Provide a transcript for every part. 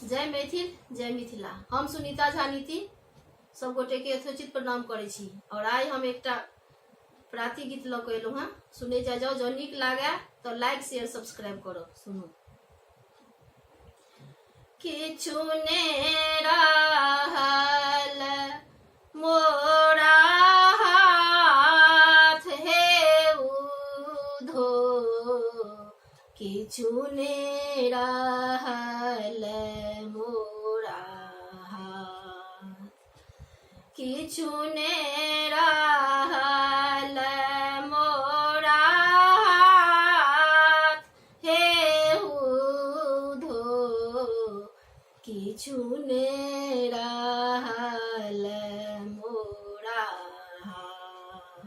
जय मैथिल जय मिथिला। हम सुनीता झा नीति सब गोटे के यथोचित प्रणाम करे छी। और आई हम एक प्रार्थी गीत लऽ के एलहुँ। सुने जा जाओ, जो निक लागे तो लाइक शेयर सब्सक्राइब करो। सुनो। किछु ने रहल मोरा हाथ हे उधो, किछु ने रहल मोरा हाथ, किछु ने रहल मोरा हाथ हे उधो, किछु ने रहल मोरा हाथ।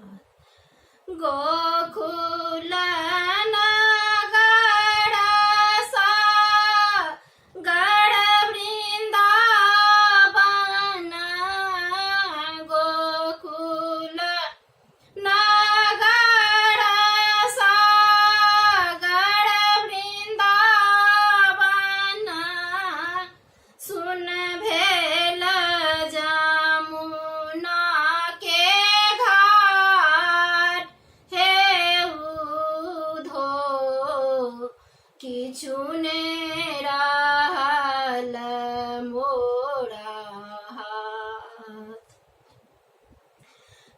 गोकुल किछु ने रहल मोरा हाथ,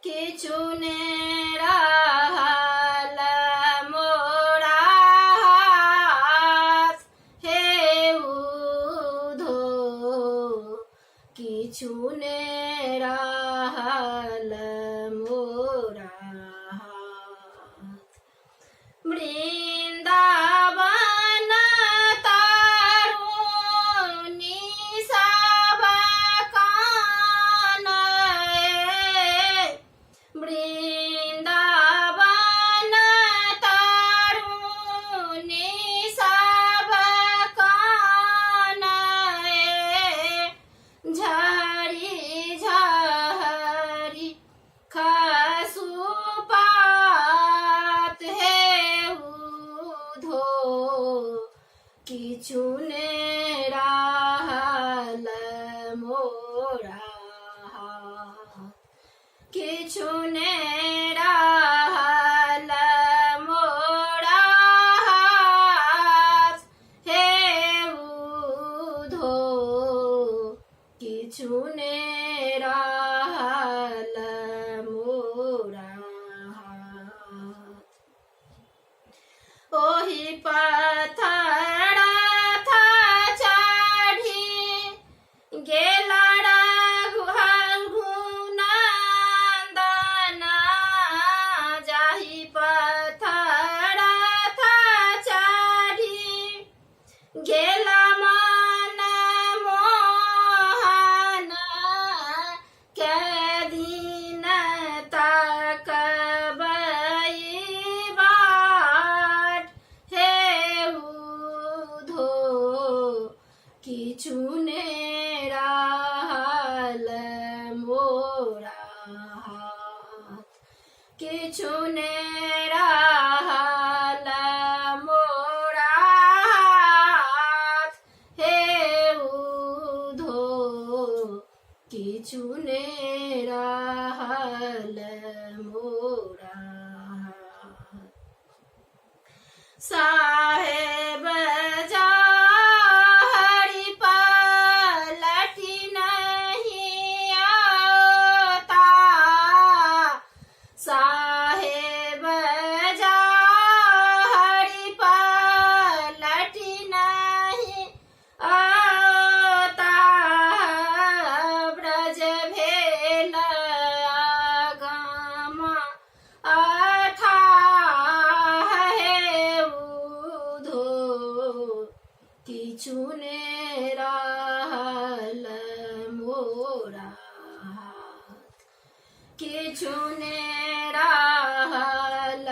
किछु ने रहल मोरा हाथ हे उधो, किछु ने रहल मोरा हाथ। वृंदावन किछु ने रहल मोरा हाथ, किछु ने रहल मोरा हाथ हे उधो, किछु ने रहल मोरा हाथ। ओहि पत्थर गेला मन मोहन के दिन तकबै बाट हे उधो, किछु ने रहल मोरा हाथ, किछु ने रहल मोरा हाथ हे उधो, किछु ने रहल मोरा हाथ। साहेब हरि पलटी नहीं आता, साहेब हरि पलटी नहीं आता, ब्रज भेल आगम अथाह हे उधो, किछु ने रहल मोरा हाथ, किछु ने रहल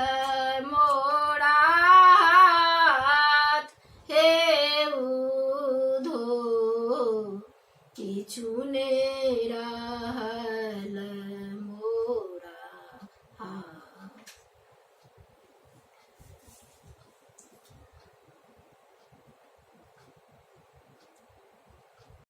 मोरा हाथ हे उधो, किछु ने रहल